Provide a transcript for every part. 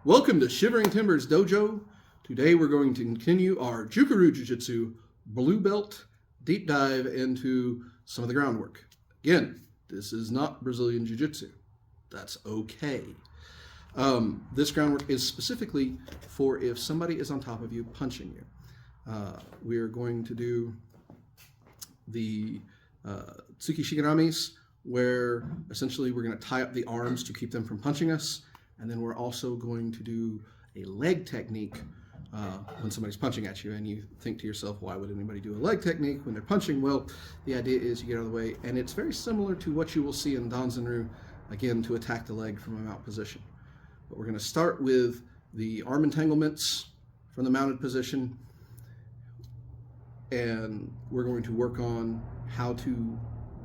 Welcome to Shivering Timbers Dojo. Today we're going to continue our Jukoryu Jiu-Jitsu Bluebelt deep dive into some of the groundwork. Again, this is not Brazilian Jiu-Jitsu. That's okay. This groundwork is specifically for if somebody is on top of you punching you. We are going to do the tsuki shigaramis, where essentially we're going to tie up the arms to keep them from punching us. And then we're also going to do a leg technique when somebody's punching at you. And you think to yourself, why would anybody do a leg technique when they're punching? Well, the idea is you get out of the way. And it's very similar to what you will see in Danzanryu, again, to attack the leg from a mount position. But we're going to start with the arm entanglements from the mounted position. And we're going to work on how to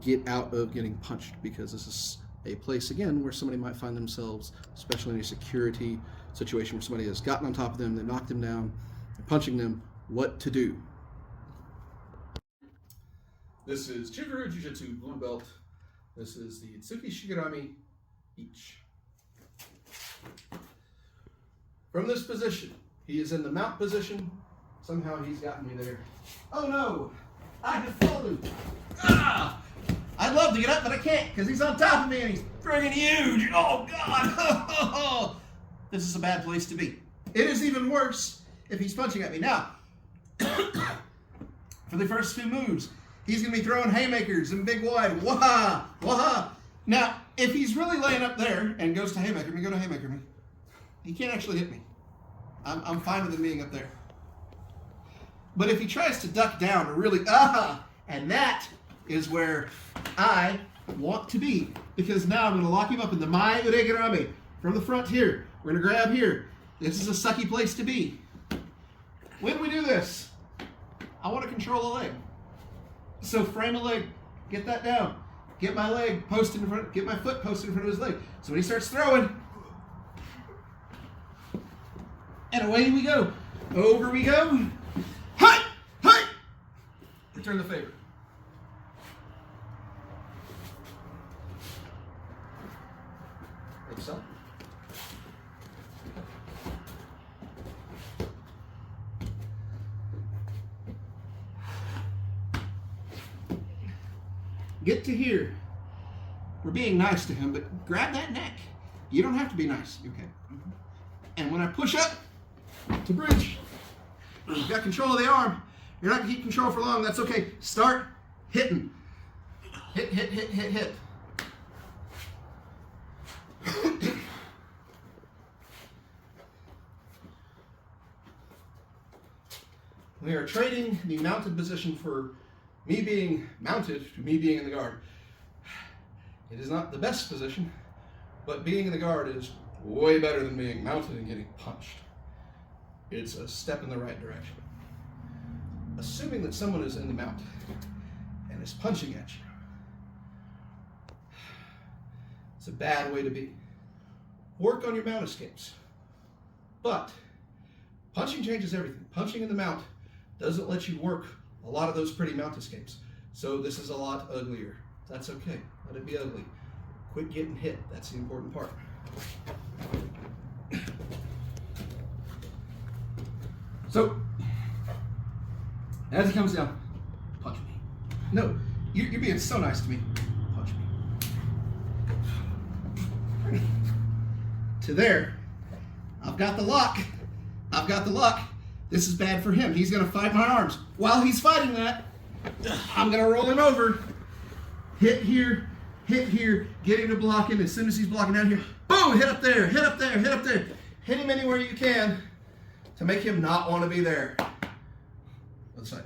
get out of getting punched, because this is a place, again, where somebody might find themselves, especially in a security situation where somebody has gotten on top of them, they knocked them down, they're punching them, what to do. This is Jukoryu Jiu-Jitsu Bluebelt. This is the tsuki shigarami ichi. From this position, he is in the mount position. Somehow he's gotten me there. Oh no! I have fallen! Ah! I'd love to get up, but I can't, because he's on top of me and he's friggin' huge. Oh, God. This is a bad place to be. It is even worse if he's punching at me. Now, for the first few moves, he's going to be throwing haymakers and big wide. Wah-ha, wah-ha. Now, if he's really laying up there and goes to haymaker me, he can't actually hit me. I'm fine with him being up there. But if he tries to duck down or really, and that is where I want to be, because now I'm going to lock him up in the mai uregarami from the front here. We're going to grab here. This is a sucky place to be. When we do this, I want to control the leg. So frame a leg, get that down, get my leg posted in front, get my foot posted in front of his leg. So when he starts throwing, and away we go. Over we go. Hi! Hi! Return the favor. Like so. Get to here. We're being nice to him, but grab that neck. You don't have to be nice. Okay. And when I push up to bridge, you've got control of the arm. You're not going to keep control for long. That's okay. Start hitting. Hit, hit, hit, hit, hit. We are trading the mounted position for me being mounted to me being in the guard. It is not the best position, but being in the guard is way better than being mounted and getting punched. It's a step in the right direction. Assuming that someone is in the mount and is punching at you, it's a bad way to be. Work on your mount escapes. But punching changes everything. Punching in the mount doesn't let you work a lot of those pretty mount escapes. So this is a lot uglier. That's okay. Let it be ugly. Quit getting hit. That's the important part. So, as he comes down, punch me. No, you're being so nice to me. Punch me. To there. I've got the lock. I've got the lock. This is bad for him. He's going to fight my arms. While he's fighting that, I'm going to roll him over. Hit here, get him to block him. As soon as he's blocking down here, boom, hit up there, hit up there, hit up there. Hit him anywhere you can to make him not want to be there. Other side.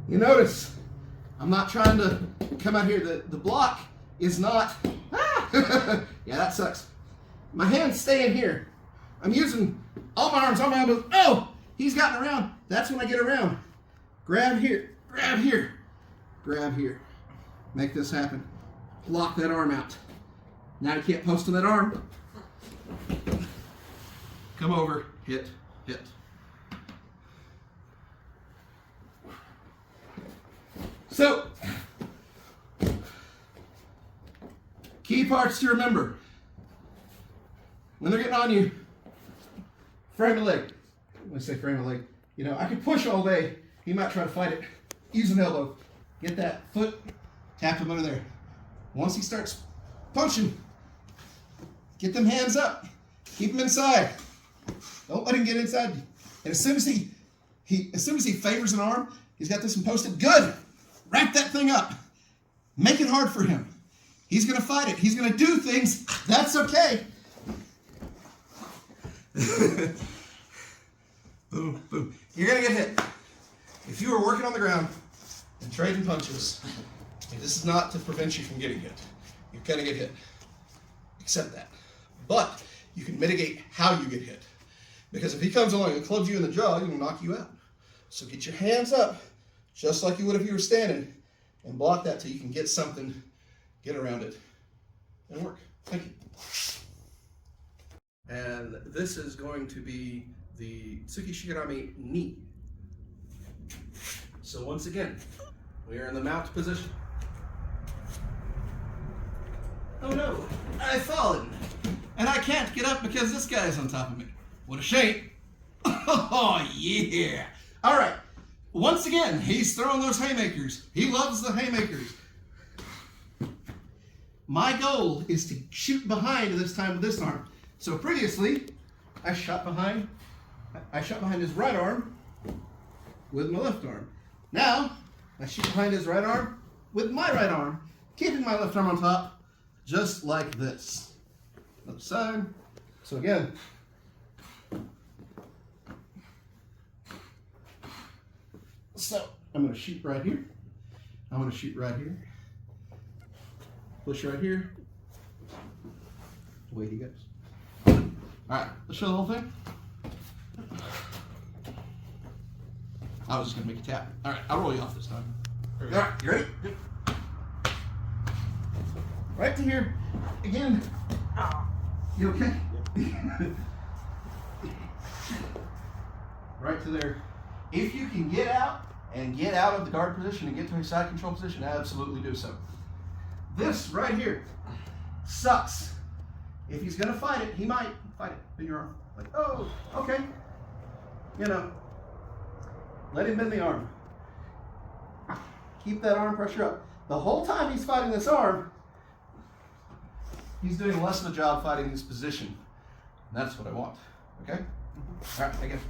You notice, I'm not trying to come out here. The block is not, yeah, that sucks. My hand's staying here. I'm using all my arms, all my elbows. Oh, he's gotten around. That's when I get around. Grab here, grab here, grab here. Make this happen. Lock that arm out. Now you can't post on that arm. Come over, hit, hit. So, Key parts to remember. When they're getting on you, frame a leg. When I say frame a leg, you know, I could push all day. He might try to fight it. Use an elbow. Get that foot, tap him under there. Once he starts punching, get them hands up. Keep him inside. Don't let him get inside you. And as soon as he favors an arm, he's got this one posted. Good. Wrap that thing up. Make it hard for him. He's going to fight it. He's going to do things. That's okay. Boom, boom. You're going to get hit. If you are working on the ground and trading punches, this is not to prevent you from getting hit. You're going to get hit. Accept that. But you can mitigate how you get hit. Because if he comes along and clubs you in the jaw, he will knock you out. So get your hands up, just like you would if you were standing, and block that till you can get something, get around it, and work. Thank you. And this is going to be the tsuki shigarami knee. So once again, we are in the mount position. Oh no, I've fallen, and I can't get up because this guy is on top of me. What a shame. Oh yeah. All right, once again, he's throwing those haymakers. He loves the haymakers. My goal is to shoot behind this time with this arm. So previously, I shot behind his right arm with my left arm. Now, I shoot behind his right arm with my right arm, keeping my left arm on top, just like this. Other side. So again, so I'm going to shoot right here. I'm going to shoot right here. Push right here. Away he goes. All right, let's show the whole thing. I was just going to make a tap. All right, I'll roll you off this time. All right, you ready? Good. Right to here. Again. You okay? Right to there. If you can get out of the guard position and get to a side control position, absolutely do so. This right here sucks. If he's going to fight it, he might fight it in your arm. Like, oh, okay. You know, let him bend the arm. Keep that arm pressure up. The whole time he's fighting this arm, he's doing less of a job fighting this position. And that's what I want. Okay? All right, again.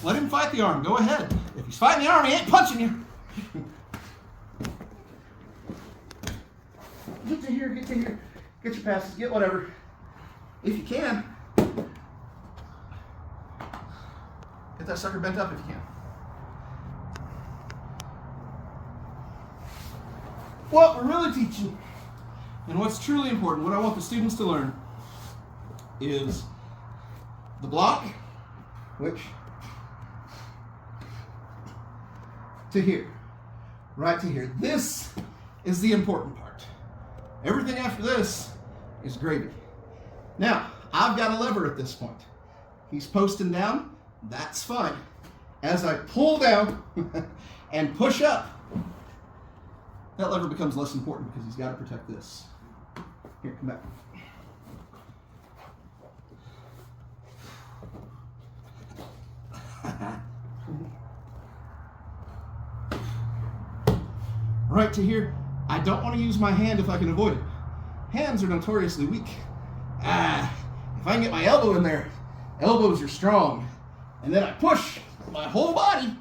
Let him fight the arm. Go ahead. If he's fighting the arm, he ain't punching you. Get to here, get to here. Get your passes, get whatever. If you can. Get that sucker bent up if you can. What we're really teaching, and what's truly important, what I want the students to learn, is the block, which to here, right to here. This is the important part. Everything after this is gravy. Now, I've got a lever at this point. He's posting down, that's fine. As I pull down and push up, that lever becomes less important because he's got to protect this. Here, come back. Right to here. I don't want to use my hand if I can avoid it. Hands are notoriously weak. If I can get my elbow in there, elbows are strong. And then I push my whole body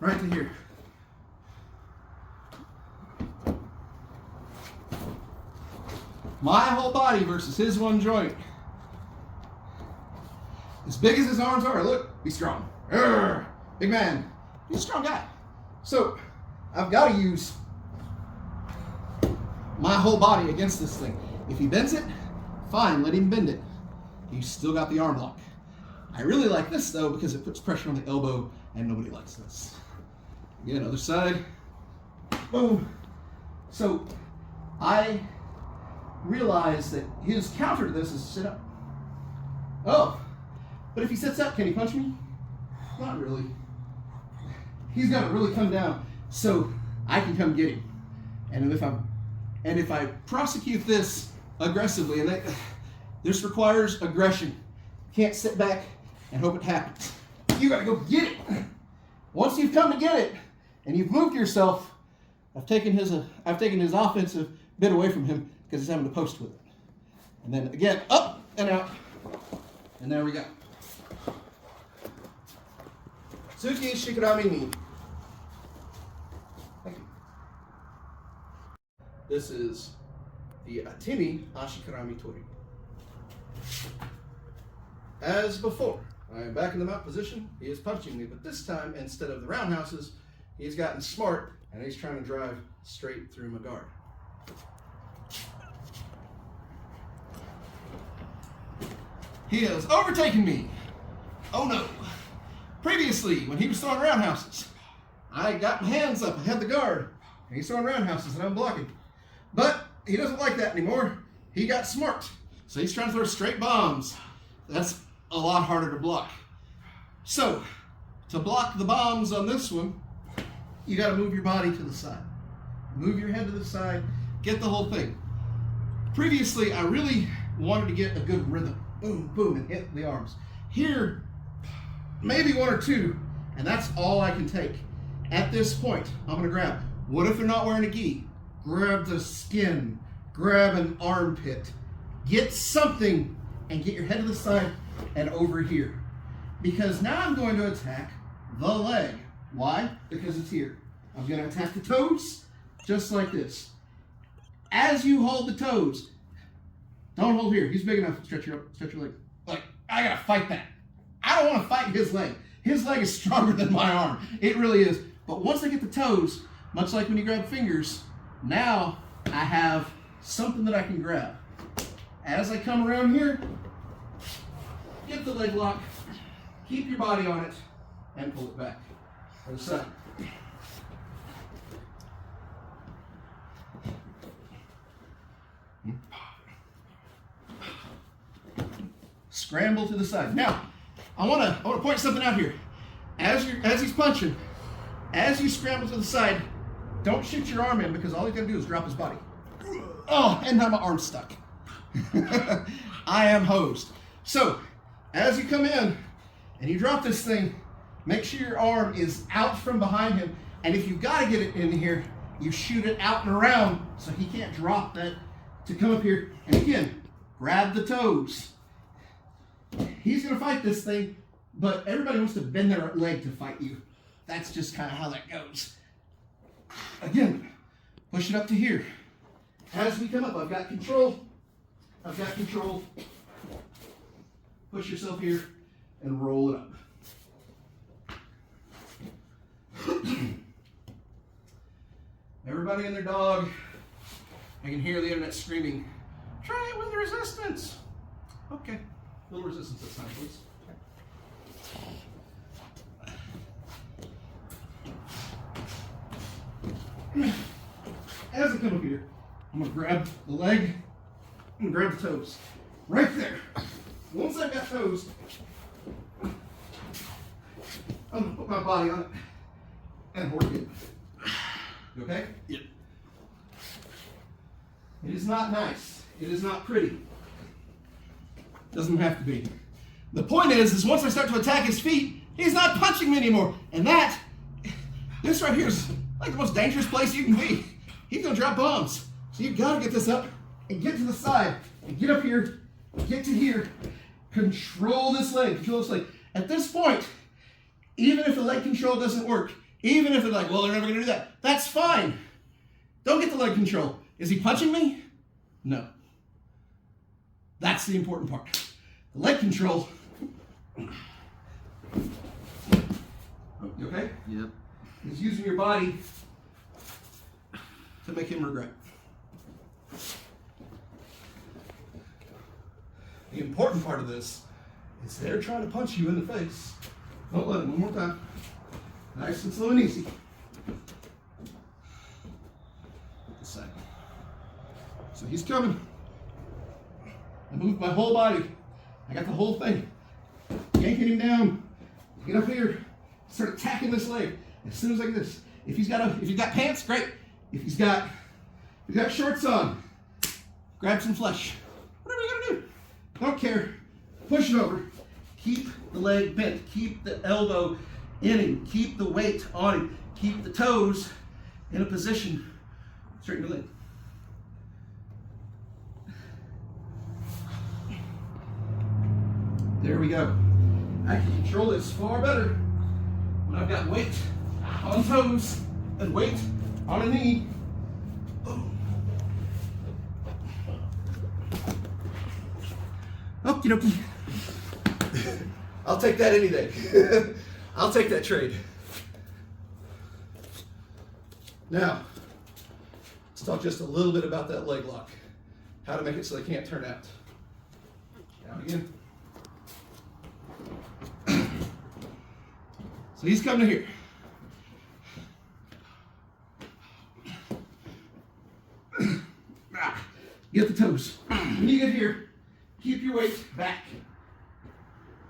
right to here. My whole body versus his one joint. As big as his arms are, look, be strong. Urgh, big man. He's a strong guy. So I've got to use my whole body against this thing. If he bends it, fine, let him bend it. He's still got the arm lock. I really like this though because it puts pressure on the elbow and nobody likes this. Again, other side. Boom. So I realize that his counter to this is sit up. Oh, but if he sits up, can he punch me? Not really. he's got to really come down so I can come get him. And if I prosecute this aggressively, and this requires aggression, you can't sit back and hope it happens. You got to go get it. Once you've come to get it and you've moved yourself, I've taken his offensive bit away from him because he's having to post with it. And then again, up and out, and there we go. Tsuki, shigarami, ni. Thank you. This is the atemi, ashi, karami, tori. As before, I am back in the mount position. He is punching me, but this time, instead of the roundhouses, he's gotten smart and he's trying to drive straight through my guard. He has overtaken me. Oh no. Previously, when he was throwing roundhouses, I got my hands up, I had the guard, and he's throwing roundhouses and I'm blocking. But he doesn't like that anymore. He got smart. So he's trying to throw straight bombs. That's a lot harder to block. So, to block the bombs on this one, you gotta move your body to the side. Move your head to the side, get the whole thing. Previously, I really wanted to get a good rhythm. Boom, boom, and hit the arms. Here, maybe one or two, and that's all I can take. At this point, I'm gonna grab. What if they're not wearing a gi? Grab the skin, grab an armpit, get something, and get your head to the side and over here. Because now I'm going to attack the leg. Why? Because it's here. I'm gonna attack the toes, just like this. As you hold the toes, don't hold here. He's big enough to stretch your leg. Like, I gotta fight that. I don't wanna fight his leg. His leg is stronger than my arm. It really is. But once I get the toes, much like when you grab fingers, now I have something that I can grab. As I come around here, get the leg lock, keep your body on it, and pull it back. Other side. Scramble to the side. Now, I want to point something out here. As he's punching, as you scramble to the side, don't shoot your arm in because all he's going to do is drop his body. Oh, and now my arm's stuck. I am hosed. So, as you come in and you drop this thing, make sure your arm is out from behind him. And if you've got to get it in here, you shoot it out and around so he can't drop that to come up here. And again, grab the toes. He's going to fight this thing, but everybody wants to bend their leg to fight you. That's just kind of how that goes. Again, push it up to here. As we come up, I've got control. I've got control. Push yourself here and roll it up. Everybody and their dog. I can hear the internet screaming, try it with resistance. Okay, a little resistance this time, please. As I come up here, I'm going to grab the leg and grab the toes. Right there. Once I've got toes, I'm going to put my body on it and work it. You okay? Yep. It is not nice. It is not pretty. Doesn't have to be. The point is once I start to attack his feet, he's not punching me anymore. And this right here is like the most dangerous place you can be. He's going to drop bombs. So you've got to get this up and get to the side and get up here, get to here, control this leg, control this leg. At this point, even if the leg control doesn't work, even if it's like, well, they're never going to do that, that's fine. Don't get the leg control. Is he punching me? No. That's the important part. The leg control. You okay? Yep. Is using your body to make him regret. The important part of this is they're trying to punch you in the face. Don't let him. One more time. Nice and slow and easy. Get this side. So he's coming. I moved my whole body. I got the whole thing. Yanking him down. Get up here. Start attacking this leg. as soon as I get this. If he's got pants, great. If he's got shorts on, grab some flesh. Whatever you gotta do. Don't care. Push it over. Keep the leg bent. Keep the elbow in him. Keep the weight on him. Keep the toes in a position. Straighten the leg. There we go. I can control this far better when I've got weight on toes and weight on a knee. Okie dokie. I'll take that any day. I'll take that trade. Now, let's talk just a little bit about that leg lock. How to make it so they can't turn out. Down again. So he's coming to here. Get the toes. When you get here, keep your weight back.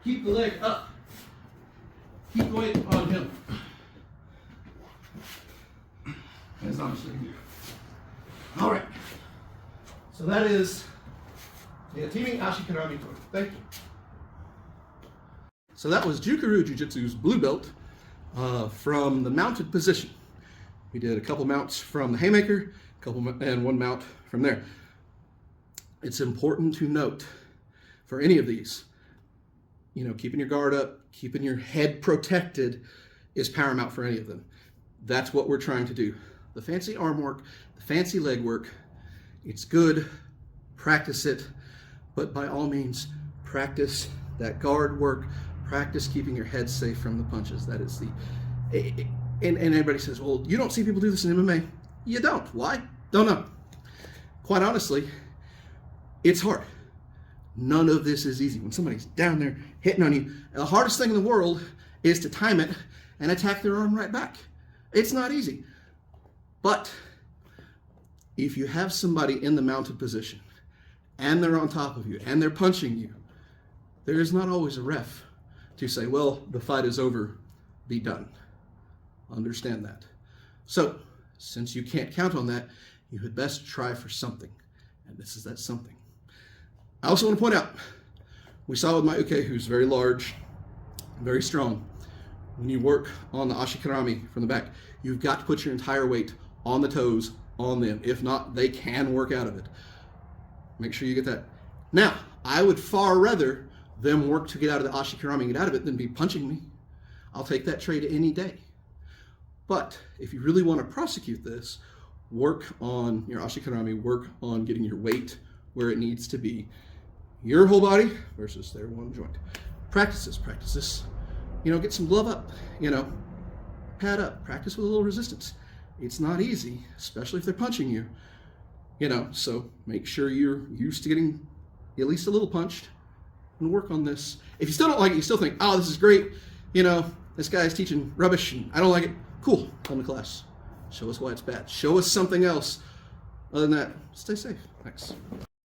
Keep the leg up. Keep the weight on him. As I'm sitting here. All right. So that is the atemi, ashi, karami, tori. Thank you. So that was Jukoryu Jiu-Jitsu's blue belt from the mounted position. We did a couple mounts from the haymaker, and one mount from there. It's important to note for any of these, keeping your guard up, keeping your head protected is paramount for any of them. That's what we're trying to do. The fancy arm work, the fancy leg work, it's good, practice it, but by all means, practice that guard work, practice keeping your head safe from the punches. That is and everybody says, well, you don't see people do this in MMA. You don't. Why? Don't know. Quite honestly, it's hard. None of this is easy. When somebody's down there hitting on you, the hardest thing in the world is to time it and attack their arm right back. It's not easy. But if you have somebody in the mounted position and they're on top of you and they're punching you, there is not always a ref to say, well, the fight is over, be done. Understand that. So, since you can't count on that, you had best try for something. And this is that something. I also want to point out, we saw with my uke, who's very large, very strong, when you work on the ashi karami from the back, you've got to put your entire weight on the toes, on them. If not, they can work out of it. Make sure you get that. Now, I would far rather them work to get out of the ashi karami and get out of it than be punching me. I'll take that trade any day. But if you really want to prosecute this, work on your ashi karami, work on getting your weight where it needs to be. Your whole body versus their one joint. Practice this. Get some glove up, pad up, practice with a little resistance. It's not easy, especially if they're punching you, so make sure you're used to getting at least a little punched and work on this. If you still don't like it, you still think, oh, this is great, this guy's teaching rubbish and I don't like it. Cool, come to class. Show us why it's bad. Show us something else. Other than that, stay safe. Thanks.